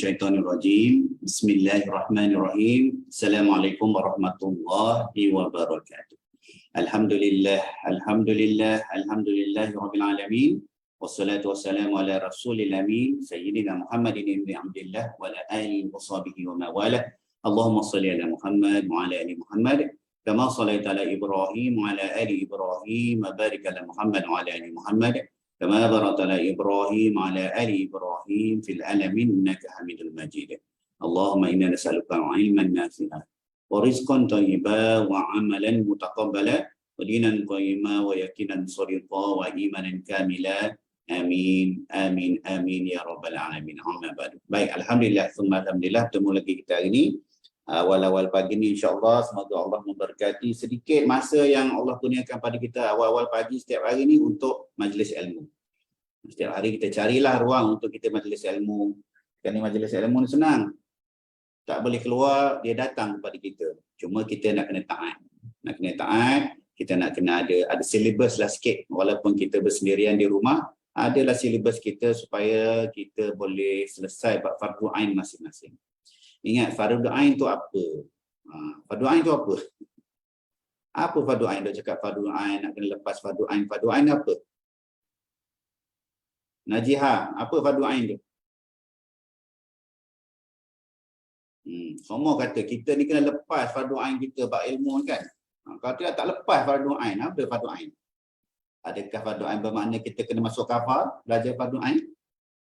minasyaitonirrajim. Bismillahirrahmanirrahim. Assalamualaikum warahmatullahi wabarakatuh. Alhamdulillah, alhamdulillah, alhamdulillahirabbil alamin. Wassalatu wassalamu ala rasulil amin sayyidina Muhammadin ibn Abdullah wa ala alihi wa sahbihi wa mawala. Allahumma shalli ala Muhammad wa ala ali Muhammad kama shallaita ala Ibrahim wa ala ali Ibrahim wa barik ala Muhammad wa ala ali Muhammad kama barakta ala Ibrahim wa ala ali Ibrahim fil alamin innaka Hamidul Majid. Allahumma inna nas'aluka ilman nafi'an wa rizqan thayyiban wa amalan mutaqabbala wa dinan qayyima wa yaqinan sadiqa wa imanan kamila. Amin, amin, amin ya rabbal alamin. Amma ba'du. Baik, alhamdulillah, summa alhamdulillah, bertemu lagi kita hari ini. Awal-awal pagi ni insya-Allah semoga Allah memberkati sedikit masa yang Allah kurniakan pada kita awal-awal pagi setiap hari ni untuk majlis ilmu. Setiap hari kita carilah ruang untuk kita majlis ilmu. Kerana majlis ilmu ni senang. Tak boleh keluar, dia datang kepada kita. Cuma kita nak kena taat. Nak kena taat, kita nak kena ada silibus lah sikit. Walaupun kita bersendirian di rumah, adalah silibus kita supaya kita boleh selesai fardu ain masing-masing. Ingat, fardu ain tu apa? Fardu ain tu apa? Apa fardu ain? Dia cakap fardu ain, nak kena lepas fardu ain. Fardu ain apa? Najiha, apa fardu ain tu? Semua kata kita ni kena lepas fardu ain kita bab ilmu kan. Kalau tidak tak lepas fardu ain, apa fardu ain? Adakah fardu ain bermakna kita kena masuk kafar belajar fardu ain?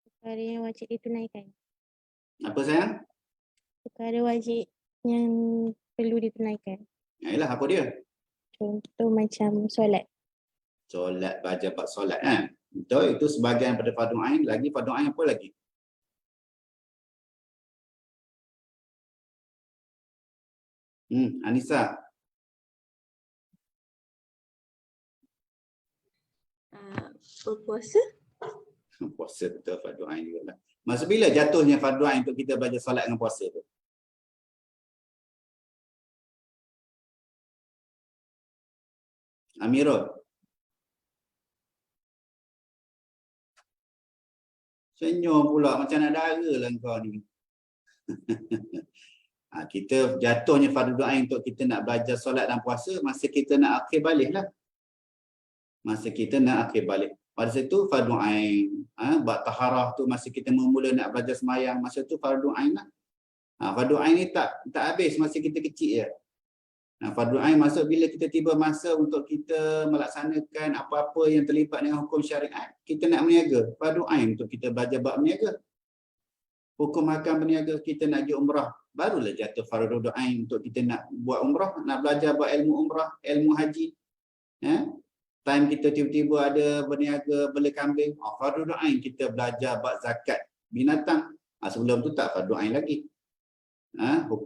Perkara yang wajib ditunaikan. Apa sayang? Perkara wajib yang perlu ditunaikan. Yalah, apa dia? Contoh macam solat. Solat, baca bab solat kan. Betul, itu sebahagian pada fardu ain. Lagi fardu ain apa lagi? Anissa. Berpuasa. Puasa betul, fardu ain juga lah. Masa bila jatuhnya fardu ain untuk kita belajar solat dengan puasa tu? Amirul. Senyum pula macam nak dara lah kau ni. Kita jatuhnya fardu ain untuk kita nak belajar solat dan puasa masa kita nak akhir balik lah. Masa kita nak akhir balik. Pada situ fardu ain. Bab taharah tu masa kita mula nak belajar sembahyang, masa tu fardu ain lah. Fardu ain ni tak habis masa kita kecil je. Fardu ain masuk bila kita tiba masa untuk kita melaksanakan apa-apa yang terlibat dengan hukum syariat, kita nak berniaga. Fardu ain untuk kita belajar bab berniaga. Hukum makan berniaga, kita nak pergi umrah, barulah jatuh fardu ain untuk kita nak buat umrah, nak belajar bab ilmu umrah, ilmu haji. Time kita tiba-tiba ada berniaga beli kambing, fardu ain kita belajar bab zakat binatang. Sebelum tu tak fardu ain lagi.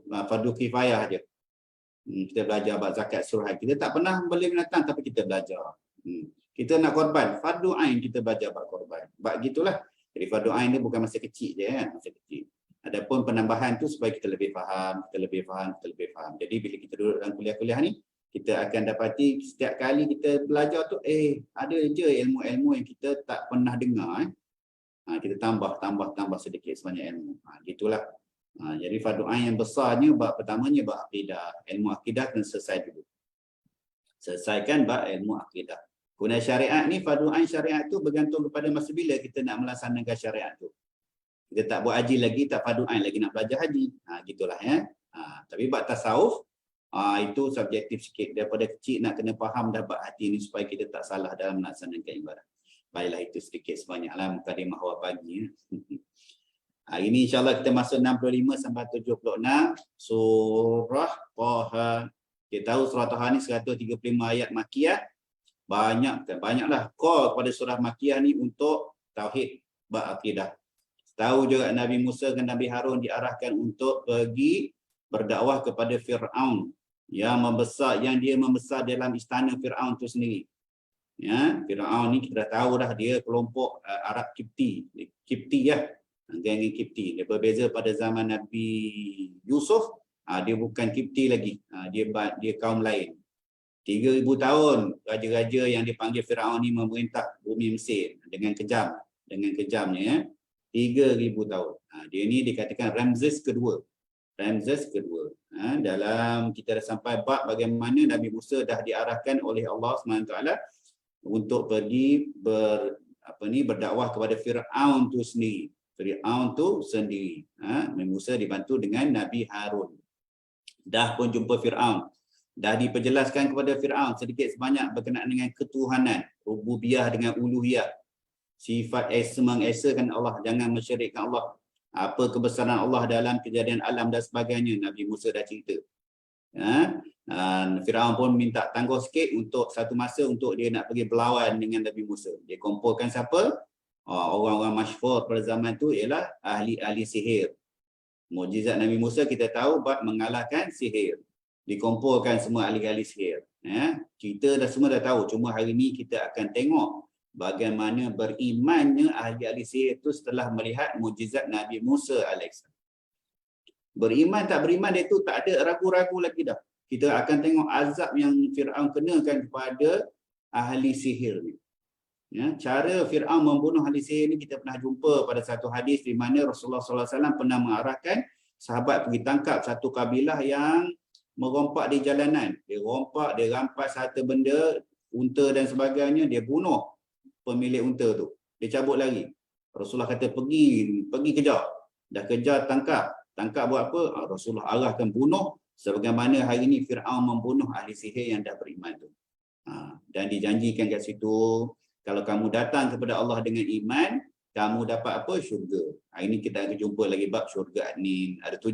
Fardu kifayah je. Kita belajar bab zakat surhat. Kita tak pernah beli binatang tapi kita belajar. Kita nak korban, fardu ain kita belajar bab korban. Bab gitulah. Jadi fardu ain ni bukan masa kecil je kan, masa kecil. Adapun penambahan tu supaya kita lebih faham, kita lebih faham. Jadi bila kita duduk dalam kuliah-kuliah ni, kita akan dapati setiap kali kita belajar tu ada je ilmu-ilmu yang kita tak pernah dengar. Kita tambah sedikit sebanyak ilmu. Gitulah. Jadi fardu ain yang besarnya bab pertamanya bab akidah. Ilmu akidah kena selesai dulu. Selesaikan bab ilmu akidah. Guna syariat ni, fardu ain syariat tu bergantung kepada masa bila kita nak melaksanakan syariat tu. Kita tak buat haji lagi, tak fardu ain lagi nak belajar haji. Gitulah ya. Tapi bab tasawuf itu subjektif sikit. Daripada kecil nak kena faham dah bab hati ni supaya kita tak salah dalam melaksanakan ibadah. Baiklah, itu sedikit sebanyaklah mukadimah awal pagi. Hari ini insyaAllah kita masuk 65 sampai 76 surah Taha. Kita tahu surah Taha ni 135 ayat makiyah. Banyaklah call kepada surah makiyah ni untuk tauhid bab akidah. Tahu juga Nabi Musa dan Nabi Harun diarahkan untuk pergi berdakwah kepada Fir'aun yang dia membesar dalam istana Fir'aun tu sendiri. Ya, Fir'aun ni kita dah tahu dah dia kelompok Arab Kipti ya. Geng Kipti. Dia berbeza pada zaman Nabi Yusuf, dia bukan Kipti lagi. Dia kaum lain. 3,000 tahun raja-raja yang dipanggil Firaun ni memerintah bumi Mesir dengan kejamnya ya. 3,000 tahun. Dia ni dikatakan Ramses kedua. Ramses kedua. Dalam kita dah sampai bab bagaimana Nabi Musa dah diarahkan oleh Allah SWT untuk pergi berdakwah kepada Firaun tu sendiri. Nabi Musa dibantu dengan Nabi Harun. Dah pun jumpa Firaun. Dah diperjelaskan kepada Firaun sedikit sebanyak berkenaan dengan ketuhanan, rububiyah dengan uluhiyah. Sifat mengesakan Allah, jangan mensyirikkan Allah. Apa kebesaran Allah dalam kejadian alam dan sebagainya, Nabi Musa dah cerita. Firaun pun minta tangguh sikit untuk satu masa untuk dia nak pergi berlawan dengan Nabi Musa. Dia kumpulkan siapa? Orang-orang masyhur pada zaman tu ialah ahli-ahli sihir. Mukjizat Nabi Musa kita tahu bab mengalahkan sihir. Dikumpulkan semua ahli-ahli sihir. Kita dah semua dah tahu, cuma hari ni kita akan tengok bagaimana berimannya ahli-ahli sihir itu setelah melihat mukjizat Nabi Musa AS. Beriman tak beriman dia tu tak ada ragu-ragu lagi dah. Kita akan tengok azab yang Firaun kenakan kepada ahli sihir ni. Cara Firaun membunuh ahli sihir ni kita pernah jumpa pada satu hadis di mana Rasulullah SAW pernah mengarahkan sahabat pergi tangkap satu kabilah yang merompak di jalanan. Dia rompak, dia rampas harta benda, unta dan sebagainya, dia bunuh pemilik unta tu. Dia cabut lari. Rasulullah kata pergi kejar. Dah kejar, tangkap. Tangkap buat apa? Rasulullah arahkan bunuh sebagaimana hari ini Firaun membunuh ahli sihir yang dah beriman tu. Dan dijanjikan kat situ, kalau kamu datang kepada Allah dengan iman, kamu dapat apa? Syurga. Hari ini kita akan jumpa lagi bab syurga adnin. Ada 7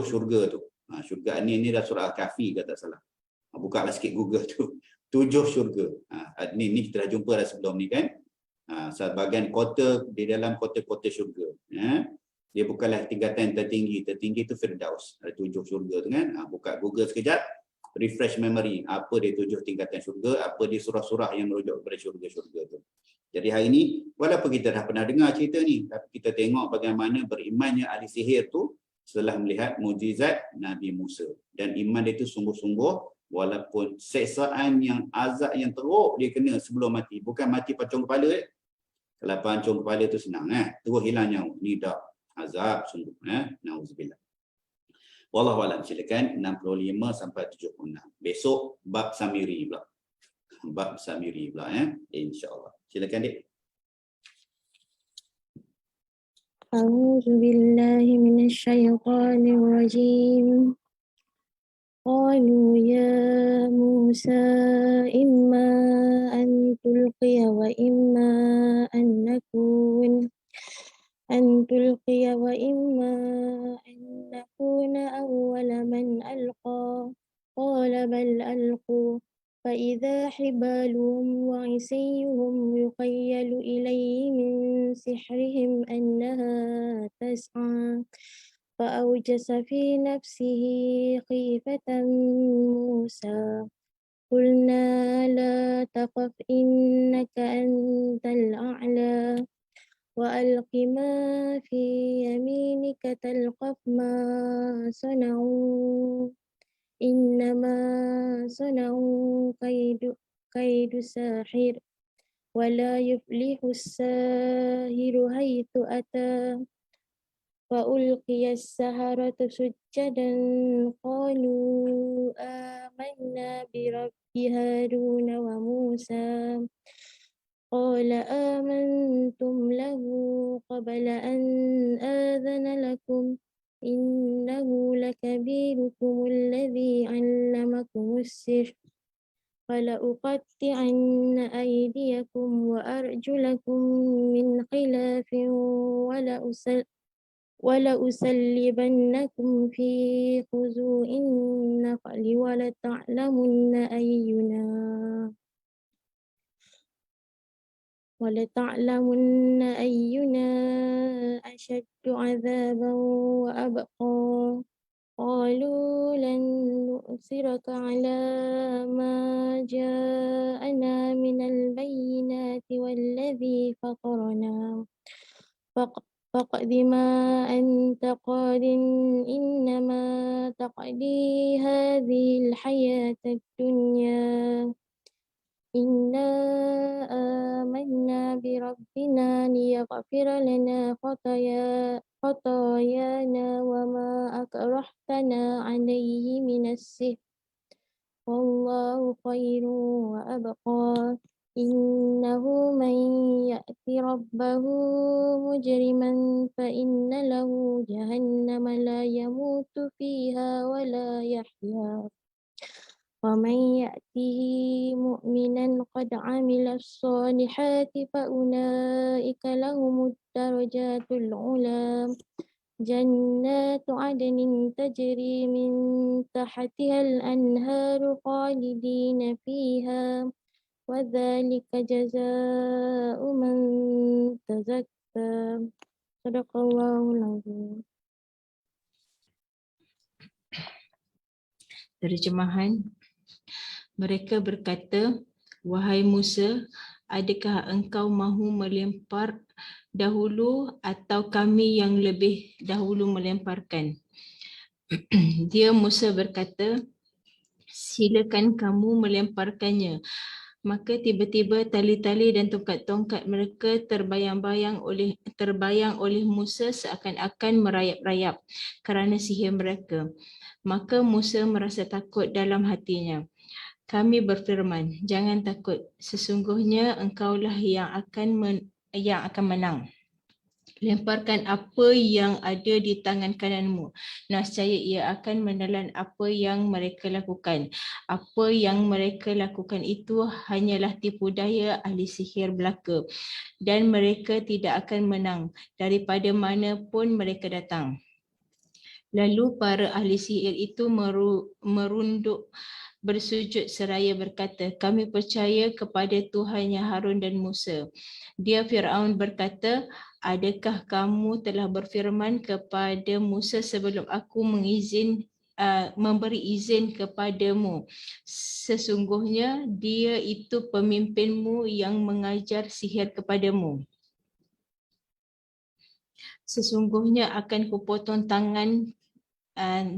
syurga tu. Syurga adnin ni dah surah Al-Kahfi kalau tak salah. Bukalah sikit Google tu. 7 syurga. Adnin ni kita dah jumpa dah sebelum ni kan. Sebahagian kota di dalam kota-kota syurga. Dia bukanlah tingkatan tertinggi. Tertinggi tu Firdaus. Ada 7 syurga tu kan. Buka Google sekejap. Refresh memory. Apa dia 7 tingkatan syurga. Apa dia surah-surah yang merujuk kepada syurga-syurga tu. Jadi hari ni, walaupun kita dah pernah dengar cerita ni. Tapi kita tengok bagaimana berimannya ahli sihir tu setelah melihat mukjizat Nabi Musa. Dan iman dia tu sungguh-sungguh. Walaupun seksaan yang azab yang teruk dia kena sebelum mati. Bukan mati pancung kepala. Kalau pancung kepala tu senang. Terus hilang nyawa. Ni dah azab sungguh. Nauzubillah. Wallahualam. Silakan 65 sampai 76. Besok bab Samiri pula. Bab Samiri pula. InsyaAllah. Silakan Dik. A'udzubillahi minasyaitonirrajim. قالوا يا موسى إما أن تلقي وإما أن نكون أول من ألقى قال بل ألقوا فإذا حبالهم وعصيهم يخيل إليه من سحرهم أنها تسعى فأوجس في نفسه خيفة موسى قلنا لا تخف إنك أنت الأعلى وألق ما في يمينك تلقف ما صنعوا إنما صنعوا كيد ساحر ولا يفلح الساحر حيث أتى فألقي السحرة سجدا قالوا آمنا برب هارون وموسى قال آمنتم له قبل أن آذن لكم إنه لكبيركم الذي علمكم السحر فلأقطعن أيديكم وأرجلكم من خلاف ولأصلبنكم في خزوع النخل ولتعلمن أينا أشد عذابا وأبقى قالوا لن نؤثرك على ما جاءنا من البينات والذي فطرنا فاقض ما أنت قاد إنما تقضي هذه الحياة الدنيا Inna amanna bi rabbina liyaghfira lana khatayana wa ma akrahtana alayhi minas sihr. Wallahu khairu wa abqa. Innahu man ya'ti rabbahu mujriman fa inna lahu jahannama la yamutu fiha wa la yahya. Wa man ya'tihi mu'minan qad 'amila as-solihati fa ulaika lahumud darajatul 'ula. Jannatu 'adnin tajri min tahtihal anharu khalidina fiha wa dzalika jazaa'u man tazakka. Shadaqallahul azim. Terjemahan. Mereka berkata, wahai Musa, adakah engkau mahu melempar dahulu atau kami yang lebih dahulu melemparkan? Dia Musa berkata, silakan kamu melemparkannya. Maka tiba-tiba tali-tali dan tongkat-tongkat mereka terbayang oleh Musa seakan-akan merayap-rayap kerana sihir mereka. Maka Musa merasa takut dalam hatinya. Kami berfirman, jangan takut, sesungguhnya engkaulah yang akan menang. Lemparkan apa yang ada di tangan kananmu. Nescaya ia akan menelan apa yang mereka lakukan. Apa yang mereka lakukan itu hanyalah tipu daya ahli sihir belaka. Dan mereka tidak akan menang daripada mana pun mereka datang. Lalu para ahli sihir itu merunduk bersujud seraya berkata, kami percaya kepada Tuhannya Harun dan Musa. Dia Firaun berkata, adakah kamu telah berfirman kepada Musa sebelum aku memberi izin kepadamu? Sesungguhnya dia itu pemimpinmu yang mengajar sihir kepadamu. Sesungguhnya akan kupotong tangan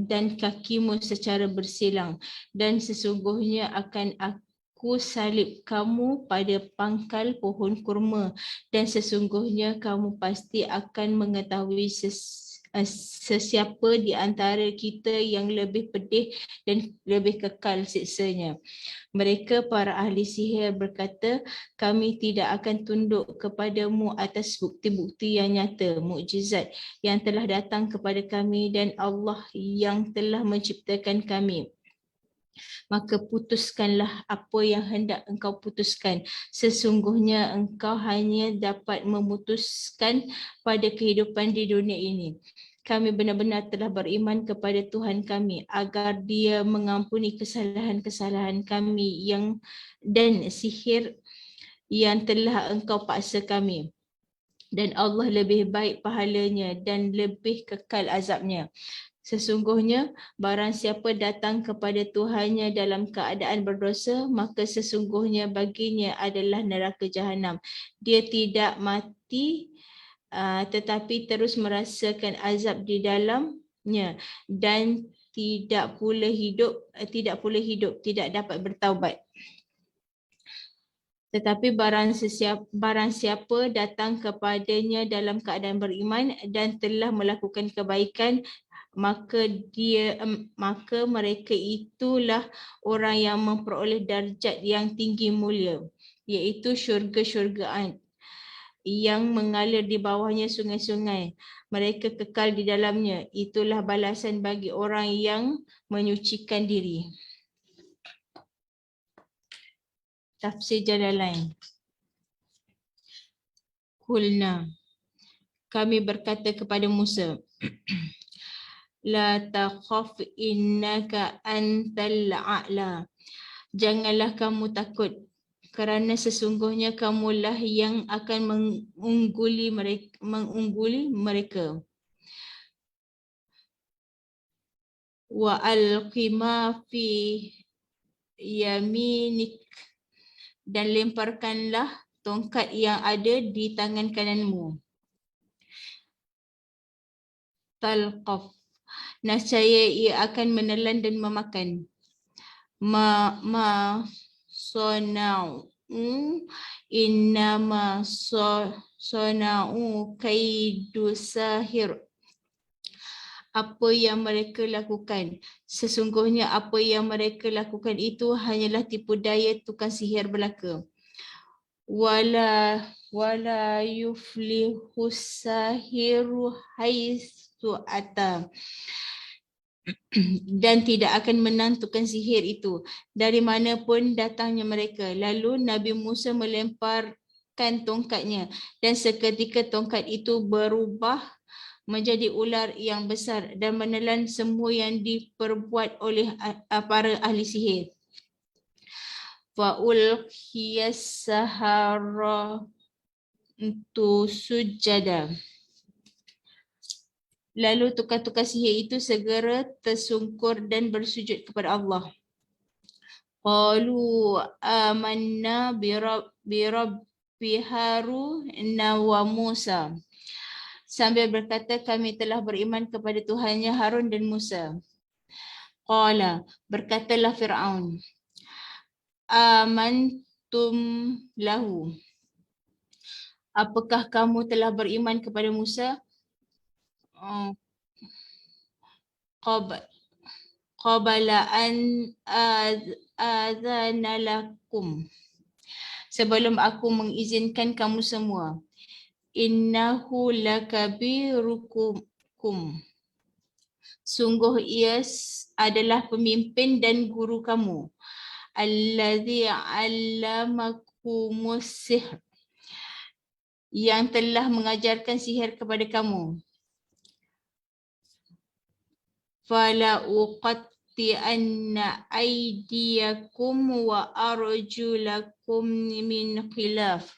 dan kakimu secara bersilang, dan sesungguhnya akan aku salib kamu pada pangkal pohon kurma, dan sesungguhnya kamu pasti akan mengetahui sesiapa di antara kita yang lebih pedih dan lebih kekal siksanya. Mereka para ahli sihir berkata, kami tidak akan tunduk kepadamu atas bukti-bukti yang nyata, mukjizat yang telah datang kepada kami dan Allah yang telah menciptakan kami. Maka putuskanlah apa yang hendak engkau putuskan. Sesungguhnya engkau hanya dapat memutuskan pada kehidupan di dunia ini. Kami benar-benar telah beriman kepada Tuhan kami agar Dia mengampuni kesalahan-kesalahan kami dan sihir yang telah engkau paksa kami. Dan Allah lebih baik pahalanya dan lebih kekal azabnya. Sesungguhnya barang siapa datang kepada Tuhannya dalam keadaan berdosa, maka sesungguhnya baginya adalah neraka jahanam. Dia tidak mati tetapi terus merasakan azab di dalamnya dan tidak pula hidup, tidak dapat bertaubat. Tetapi barang siapa datang kepadanya dalam keadaan beriman dan telah melakukan kebaikan, maka mereka itulah orang yang memperoleh darjat yang tinggi mulia, iaitu syurga-syurga yang mengalir di bawahnya sungai-sungai. Mereka kekal di dalamnya. Itulah balasan bagi orang yang menyucikan diri. Tafsir Jalalain. Kulna, kami berkata kepada Musa, la takhaf innaka antal a'la. Janganlah kamu takut kerana sesungguhnya kamulah yang akan mengungguli mereka. Wa alqi ma fi yaminik, dan lemparkanlah tongkat yang ada di tangan kananmu. Talqaf, nescaya ia akan menelan dan memakan. sona'u innama sona'u kaidu sahir. Apa yang mereka lakukan, sesungguhnya apa yang mereka lakukan itu hanyalah tipu daya tukang sihir belaka. Wala yuflihu sahiru haitsu ata. Dan tidak akan menang tukang sihir itu dari mana pun datangnya mereka. Lalu Nabi Musa melemparkan tongkatnya dan seketika tongkat itu berubah menjadi ular yang besar dan menelan semua yang diperbuat oleh para ahli sihir. Fa'ulqiyas saharatu sujada. Lalu tukar-tukar sihir itu segera tersungkur dan bersujud kepada Allah. Qalu amanna birabbi Haruna wa Musa. Sambil berkata, kami telah beriman kepada Tuhannya Harun dan Musa. Qala, berkatalah Fir'aun, amantum lahu. Apakah kamu telah beriman kepada Musa? Qabala an azana lakum. Sebelum aku mengizinkan kamu semua. Innahu lakabirukum. Sungguh ia adalah pemimpin dan guru kamu. Allazi 'allamakumus sihr. Yang telah mengajarkan sihir kepada kamu. Fala uqatti'anna aydiyakum wa arjulakum min khilaf.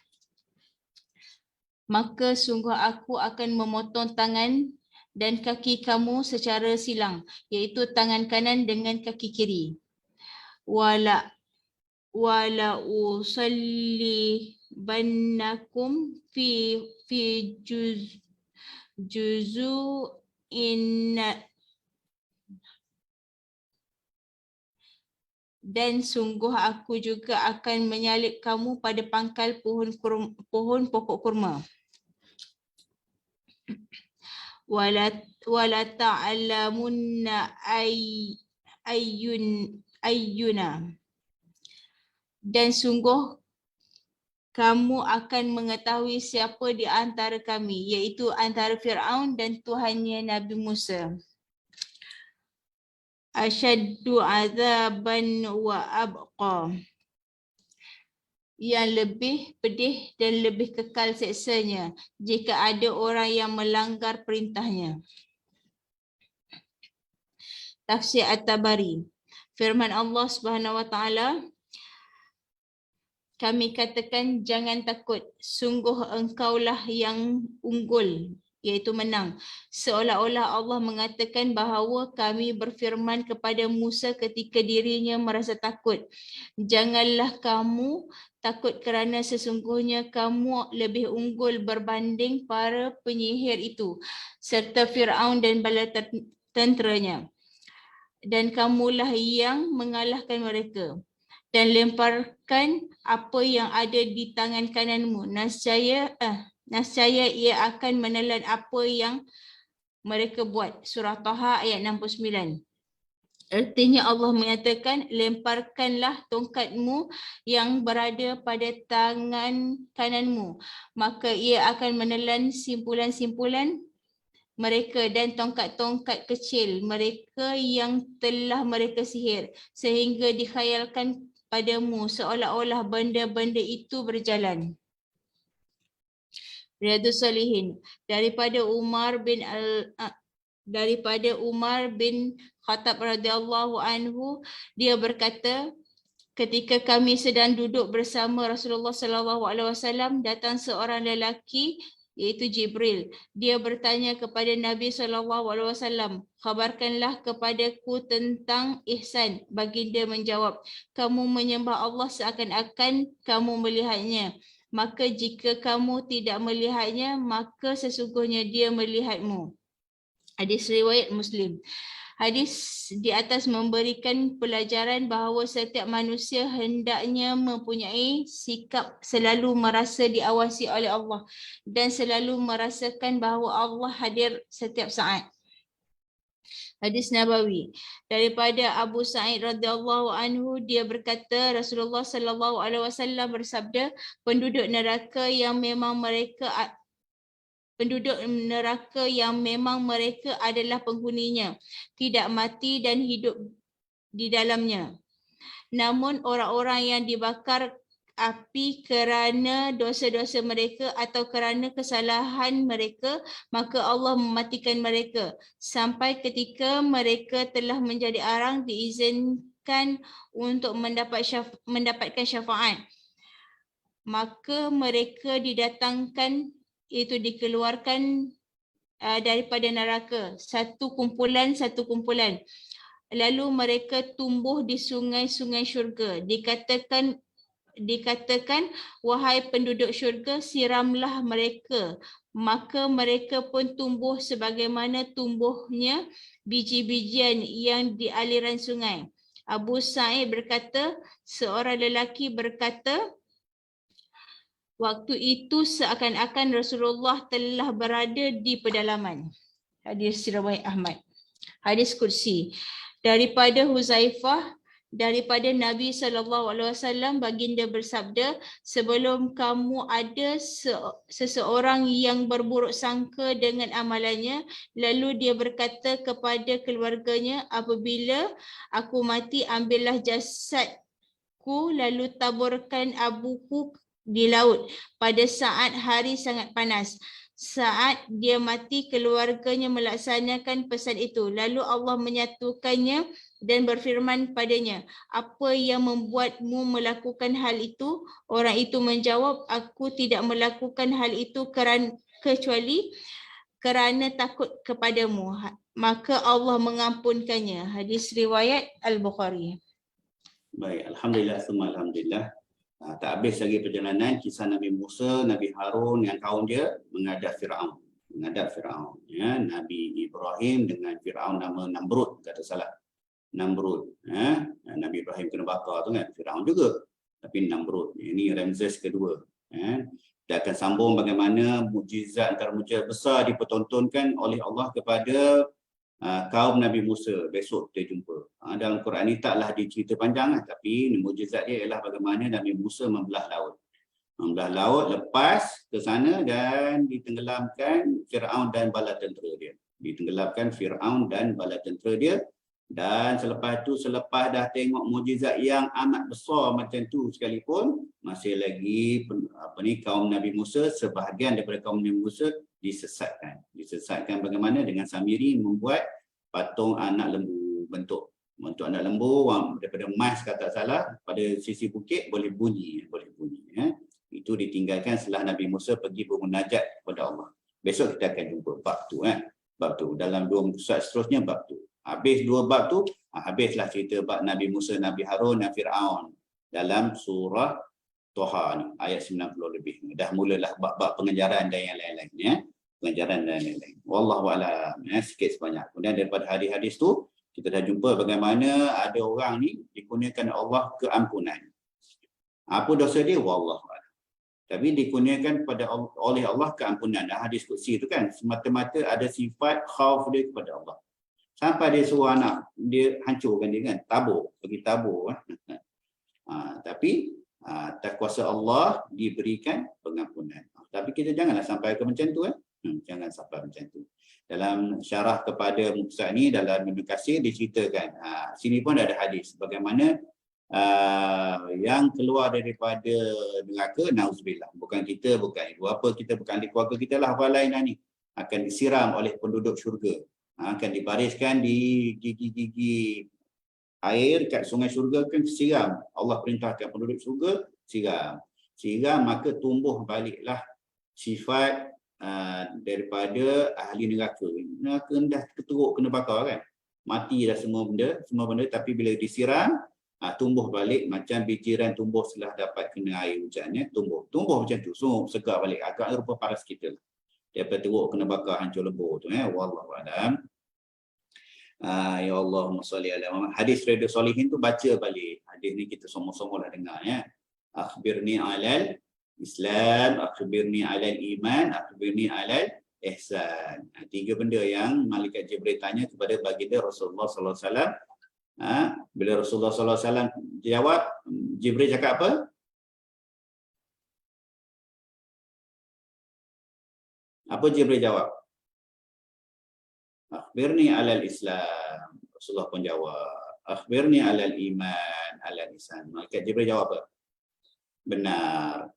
Maka sungguh aku akan memotong tangan dan kaki kamu secara silang, iaitu tangan kanan dengan kaki kiri. Wala usallibannakum fi juzu'in. Dan sungguh aku juga akan menyalib kamu pada pangkal pohon pokok kurma. Wala ta'lamunna ayyuna. Dan sungguh kamu akan mengetahui siapa di antara kami, iaitu antara Fir'aun dan Tuhannya Nabi Musa. Asyaddu azaban wa abqa. Yang lebih pedih dan lebih kekal seksanya jika ada orang yang melanggar perintahnya. Tafsir At-Tabari. Firman Allah Subhanahu wa taala, kami katakan jangan takut, sungguh engkaulah yang unggul, iaitu menang. Seolah-olah Allah mengatakan bahawa kami berfirman kepada Musa ketika dirinya merasa takut. Janganlah kamu takut kerana sesungguhnya kamu lebih unggul berbanding para penyihir itu serta Fir'aun dan bala tenteranya. Dan kamulah yang mengalahkan mereka. Dan lemparkan apa yang ada di tangan kananmu. Nascaya ia akan menelan apa yang mereka buat. Surah Taha ayat 69. Artinya Allah menyatakan, lemparkanlah tongkatmu yang berada pada tangan kananmu. Maka ia akan menelan simpulan-simpulan mereka dan tongkat-tongkat kecil mereka yang telah mereka sihir. Sehingga dikhayalkan padamu seolah-olah benda-benda itu berjalan. Riyadhus Salihin. Daripada Umar bin Khattab radhiyallahu anhu, dia berkata, ketika kami sedang duduk bersama Rasulullah sallallahu alaihi wasallam, datang seorang lelaki iaitu Jibril. Dia bertanya kepada Nabi sallallahu alaihi wasallam, khabarkanlah kepadaku tentang ihsan. Baginda menjawab, kamu menyembah Allah seakan-akan kamu melihatnya. Maka jika kamu tidak melihatnya, maka sesungguhnya dia melihatmu. Hadis riwayat Muslim. Hadis di atas memberikan pelajaran bahawa setiap manusia hendaknya mempunyai sikap selalu merasa diawasi oleh Allah dan selalu merasakan bahawa Allah hadir setiap saat. Hadis Nabawi daripada Abu Sa'id radhiyallahu anhu, dia berkata Rasulullah sallallahu alaihi wasallam bersabda, penduduk neraka yang memang mereka adalah penghuninya, tidak mati dan hidup di dalamnya. Namun orang-orang yang dibakar api kerana dosa-dosa mereka atau kerana kesalahan mereka, maka Allah mematikan mereka sampai ketika mereka telah menjadi arang diizinkan untuk mendapatkan syafaat. Maka mereka didatangkan, itu dikeluarkan daripada neraka satu kumpulan. Lalu mereka tumbuh di sungai-sungai syurga. Dikatakan, wahai penduduk syurga, siramlah mereka. Maka mereka pun tumbuh sebagaimana tumbuhnya biji-bijian yang di aliran sungai. Abu Sa'id berkata, seorang lelaki berkata, waktu itu seakan-akan Rasulullah telah berada di pedalaman. Hadis riwayat Ahmad. Hadis kursi daripada Huzaifah daripada Nabi SAW, baginda bersabda, sebelum kamu ada seseorang yang berburuk sangka dengan amalannya, lalu dia berkata kepada keluarganya, apabila aku mati, ambillah jasadku lalu taburkan abuku di laut pada saat hari sangat panas. Saat dia mati, keluarganya melaksanakan pesan itu. Lalu Allah menyatukannya dan berfirman padanya, apa yang membuatmu melakukan hal itu? Orang itu menjawab, aku tidak melakukan hal itu kecuali kerana takut kepadamu. Maka Allah mengampunkannya. Hadis riwayat Al-Bukhari. Baik, alhamdulillah, semua alhamdulillah. Tak habis lagi perjalanan kisah Nabi Musa, Nabi Harun yang kaum dia menghadap Firaun. Ya, Nabi Ibrahim dengan Firaun nama Namrud, kata salah. Namrud. Nabi Ibrahim kena bakar tu kan, Firaun juga. Tapi Namrud. Ini Ramses kedua. Dia akan sambung bagaimana mukjizat antara mukjizat besar dipertontonkan oleh Allah kepada kaum Nabi Musa. Besok kita jumpa. Dalam Quran ini taklah dicerita panjang, tapi mukjizat dia ialah bagaimana Nabi Musa membelah laut. Lepas ke sana dan ditenggelamkan Firaun dan bala tentera dia. Dan selepas dah tengok mukjizat yang amat besar macam tu sekalipun, masih lagi kaum Nabi Musa, sebahagian daripada kaum Nabi Musa disesatkan bagaimana? Dengan Samiri membuat patung anak lembu, bentuk anak lembu daripada emas, kata salah, pada sisi bukit boleh bunyi. Itu ditinggalkan setelah Nabi Musa pergi bermunajat kepada Allah. Besok kita akan jumpa bab tu dalam 2 surat seterusnya. Bab tu habis, 2 bab tu habislah cerita bab Nabi Musa, Nabi Harun dan Firaun dalam surah Toha ni, ayat 90 lebih. Dah mulalah bab-bab pengajaran dan yang lain-lain. Wallahu a'lam, sikit sebanyak. Kemudian daripada hadis-hadis tu kita dah jumpa bagaimana ada orang ni dikurniakan Allah keampunan. Apa dosa dia? Wallahu a'lam. Tapi dikurniakan oleh Allah keampunan. Hadis kursi tu kan semata-mata ada sifat khauf dia kepada Allah. Sampai dia suruh anak dia hancurkan dia kan, pergi tabur. Tapi atas kuasa Allah diberikan pengampunan. Tapi kita janganlah sampai ke macam tu. Jangan sampai macam tu. Dalam syarah kepada Muqsad ni, dalam Ibnu Katsir diceritakan, sini pun ada hadis bagaimana yang keluar daripada neraka, nauzubillah, bukan kita, bukan ibu apa kita, bukan di keluarga kita lah, apa lain ni, akan disiram oleh penduduk syurga. Akan dibariskan di gigi-gigi air kat sungai syurga, kan siram. Allah perintahkan penduduk syurga siram, maka tumbuh baliklah sifat daripada ahli neraka. Neraka dah keteruk, kena bakar kan, mati dah semua benda, tapi bila disiram tumbuh balik macam bijiran tumbuh setelah dapat kena air hujannya, tumbuh macam tu, so segar balik, agak rupa paras kita lah. Daripada teruk kena bakar, hancur lebur tu. Wallahu a'lam. Ya Allahumma salli ala Muhammad. Hadis Riyadhus Shalihin tu baca balik. Hadis ni kita semua-semua lah dengar ya. Akhbirni alal Islam, akhbirni alal iman, akhbirni alal ihsan. Tiga benda yang malaikat Jibril tanya kepada baginda Rasulullah sallallahu alaihi wasallam. Bila Rasulullah sallallahu alaihi wasallam jawab, Jibril cakap apa? Apa Jibril jawab? Akhbirni alal Islam. Rasulullah pun jawab. Akhbirni alal iman, alal ihsan. Malaikat Jibril jawab apa? Benar.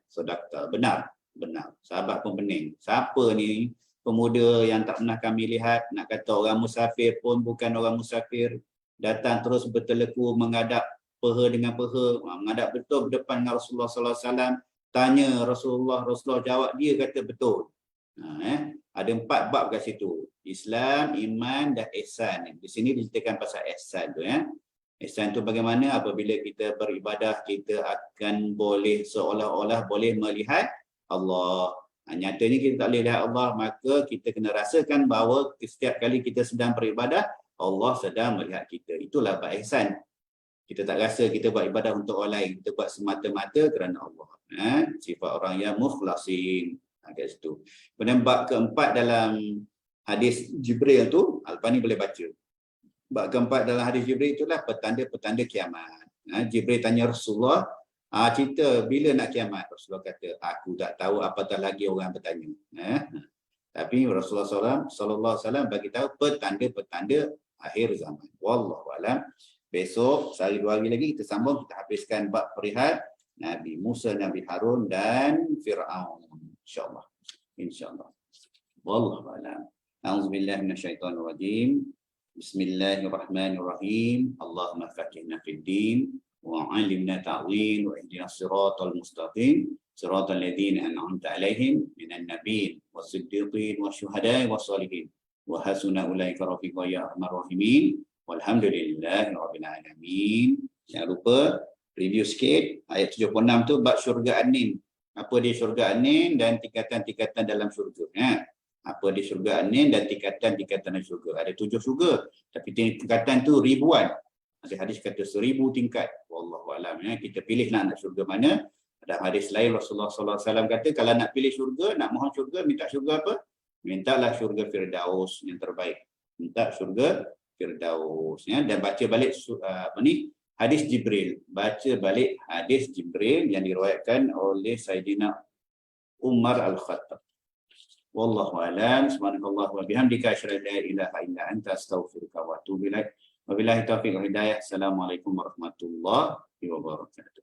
Sodaqta. Benar. Benar. Sahabat pun pening. Siapa ni pemuda yang tak pernah kami lihat, nak kata orang musafir pun bukan orang musafir, datang terus berteleku menghadap peha dengan peha, menghadap betul berdepan dengan Rasulullah sallallahu alaihi wasallam, tanya Rasulullah jawab, dia kata betul. Ada 4 bab kat situ. Islam, iman dan ihsan. Di sini diceritakan pasal ihsan tu ya. Ihsan tu bagaimana apabila kita beribadah kita akan boleh seolah-olah boleh melihat Allah. Nyatanya kita tak boleh lihat Allah, maka kita kena rasakan bahawa setiap kali kita sedang beribadah Allah sedang melihat kita. Itulah bab ihsan. Kita tak rasa kita buat ibadah untuk orang lain, kita buat semata-mata kerana Allah. Sifat orang yang mukhlasin. Kat situ. Kemudian bab keempat dalam hadis Jibril tu, Al-Bani boleh baca. Bab keempat dalam hadis Jibril itulah petanda-petanda kiamat. Jibril tanya Rasulullah, cerita bila nak kiamat? Rasulullah kata, aku tak tahu, apatah lagi orang bertanya. Tapi Rasulullah sallallahu alaihi wasallam bagi tahu petanda-petanda akhir zaman. Wallahu a'lam. Besok sehari 2 hari lagi kita sambung, kita habiskan bab perihal Nabi Musa, Nabi Harun dan Firaun. InsyaAllah. Wallahu a'lam. A'udzubillahi minasyaitonir rajim. Bismillahirrahmanirrahim. Allahumma faqihna fid din wa 'allimna ta'wil wa ihdinas siratal mustaqim. Siratal ladzina an'amta 'alaihim minan nabiyyin was-siddiqin wasyuhada'i was-shalihin. Wa hasuna ulaika rafiqa ya arhamar rahimin. Walhamdulillahi rabbil alamin. Jangan lupa review sikit ayat 76 tu bab syurga Anin. Apa dia syurga Anin dan tingkatan-tingkatan dalam syurga. Apa dia syurga Anin dan tingkatan-tingkatan dalam syurga. Ada 7 syurga, tapi tingkatan tu ribuan. Ada hadis kata 1000 tingkat. Wallahu a'lam. Kita pilih nak syurga mana. Ada hadis lain Rasulullah sallallahu alaihi wasallam kata kalau nak pilih syurga, nak mohon syurga, minta syurga apa? Mintalah syurga Firdaus yang terbaik. Minta syurga Firdaus dan baca balik hadis Jibril. Baca balik hadis Jibril yang diriwayatkan oleh Sayyidina Umar Al-Khattab. Wallahu a'lam. Subhanallahi wa bihamdika asyhadu an la ilaha illa anta astaghfiruka wa atubu ilaik. Wabillahi taufiq wal hidayah. Assalamualaikum warahmatullahi wabarakatuh.